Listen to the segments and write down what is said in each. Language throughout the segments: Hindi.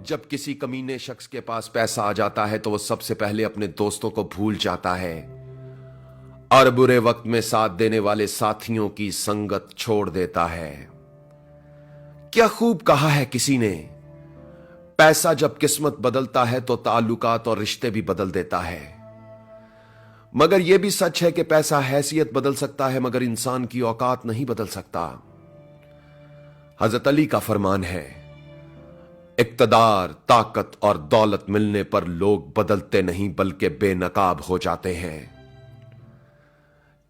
जब किसी कमीने शख्स के पास पैसा आ जाता है तो वो सबसे पहले अपने दोस्तों को भूल जाता है और बुरे वक्त में साथ देने वाले साथियों की संगत छोड़ देता है। क्या खूब कहा है किसी ने, पैसा जब किस्मत बदलता है तो ताल्लुकात और रिश्ते भी बदल देता है। मगर यह भी सच है कि पैसा हैसियत बदल सकता है मगर इंसान की औकात नहीं बदल सकता। हजरत अली का फरमान है, इक्तदार, ताकत और दौलत मिलने पर लोग बदलते नहीं बल्कि बेनकाब हो जाते हैं।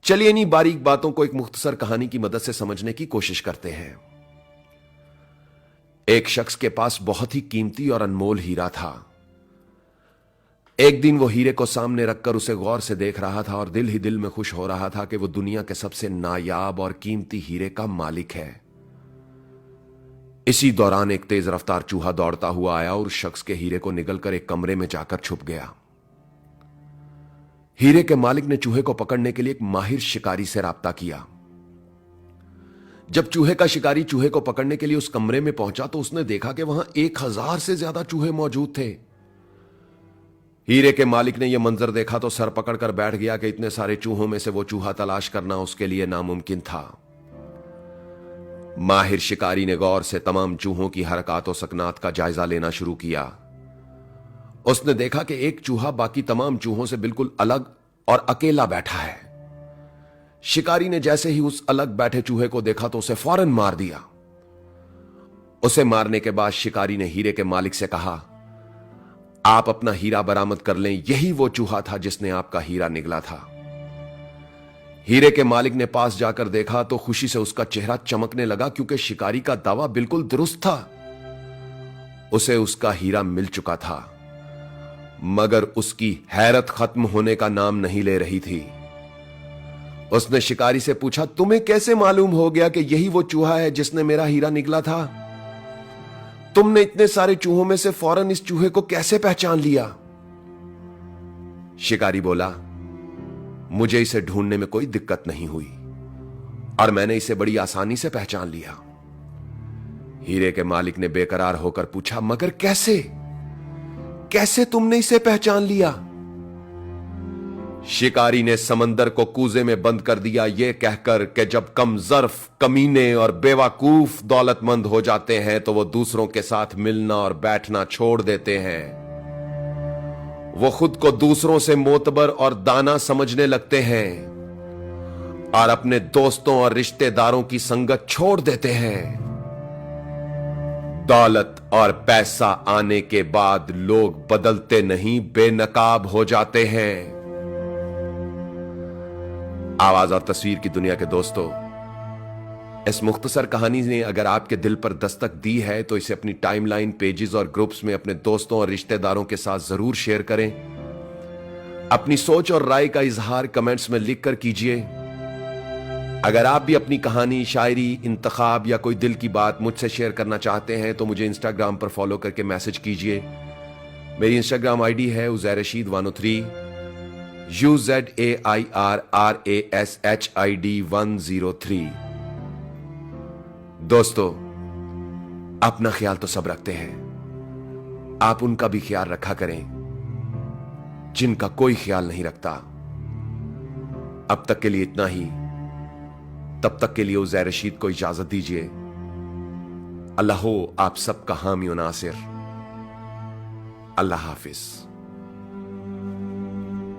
चलिए इन्हीं बारीक बातों को एक मुख्तसर कहानी की मदद से समझने की कोशिश करते हैं। एक शख्स के पास बहुत ही कीमती और अनमोल हीरा था। एक दिन वो हीरे को सामने रखकर उसे गौर से देख रहा था और दिल ही दिल में खुश हो रहा था कि वो दुनिया के सबसे नायाब और कीमती हीरे का मालिक है। इसी दौरान एक तेज रफ्तार चूहा दौड़ता हुआ आया और उस शख्स के हीरे को निगलकर एक कमरे में जाकर छुप गया। हीरे के मालिक ने चूहे को पकड़ने के लिए एक माहिर शिकारी से राब्ता किया। जब चूहे का शिकारी चूहे को पकड़ने के लिए उस कमरे में पहुंचा तो उसने देखा कि वहां 1000 से ज्यादा चूहे मौजूद थे। हीरे के मालिक ने यह मंजर देखा तो सर पकड़कर बैठ गया कि इतने सारे चूहों में से वो चूहा तलाश करना उसके लिए नामुमकिन था। माहिर शिकारी ने गौर से तमाम चूहों की हरकत और सकनात का जायजा लेना शुरू किया। उसने देखा कि एक चूहा बाकी तमाम चूहों से बिल्कुल अलग और अकेला बैठा है। शिकारी ने जैसे ही उस अलग बैठे चूहे को देखा तो उसे फौरन मार दिया। उसे मारने के बाद शिकारी ने हीरे के मालिक से कहा, आप अपना हीरा बरामद कर लें, यही वो चूहा था जिसने आपका हीरा निगला था। हीरे के मालिक ने पास जाकर देखा तो खुशी से उसका चेहरा चमकने लगा क्योंकि शिकारी का दावा बिल्कुल दुरुस्त था। उसे उसका हीरा मिल चुका था मगर उसकी हैरत खत्म होने का नाम नहीं ले रही थी। उसने शिकारी से पूछा, तुम्हें कैसे मालूम हो गया कि यही वो चूहा है जिसने मेरा हीरा निगला था? तुमने इतने सारे चूहों में से फौरन इस चूहे को कैसे पहचान लिया? शिकारी बोला, मुझे इसे ढूंढने में कोई दिक्कत नहीं हुई और मैंने इसे बड़ी आसानी से पहचान लिया। हीरे के मालिक ने बेकरार होकर पूछा, मगर कैसे कैसे तुमने इसे पहचान लिया? शिकारी ने समंदर को कूजे में बंद कर दिया, यह कहकर कि जब कम ज़र्फ, कमीने और बेवकूफ दौलतमंद हो जाते हैं तो वो दूसरों के साथ मिलना और बैठना छोड़ देते हैं। वो खुद को दूसरों से मोतबर और दाना समझने लगते हैं और अपने दोस्तों और रिश्तेदारों की संगत छोड़ देते हैं। दौलत और पैसा आने के बाद लोग बदलते नहीं, बेनकाब हो जाते हैं। आवाज और तस्वीर की दुनिया के दोस्तों, इस मुख्तसर कहानी ने अगर आपके दिल पर दस्तक दी है तो इसे अपनी टाइमलाइन, पेजेस और ग्रुप्स में अपने दोस्तों और रिश्तेदारों के साथ जरूर शेयर करें। अपनी सोच और राय का इजहार कमेंट्स में लिखकर कीजिए। अगर आप भी अपनी कहानी, शायरी, इंतखाब या कोई दिल की बात मुझसे शेयर करना चाहते हैं तो मुझे इंस्टाग्राम पर फॉलो करके मैसेज कीजिए। मेरी इंस्टाग्राम आईडी है उज़ैर रशीद 103, UZAIRRASHID 103। दोस्तों, अपना ख्याल तो सब रखते हैं, आप उनका भी ख्याल रखा करें जिनका कोई ख्याल नहीं रखता। अब तक के लिए इतना ही। तब तक के लिए उज़ैर रशीद को इजाजत दीजिए। अल्लाह हो आप सबका हामी और नासिर। अल्लाह हाफिज।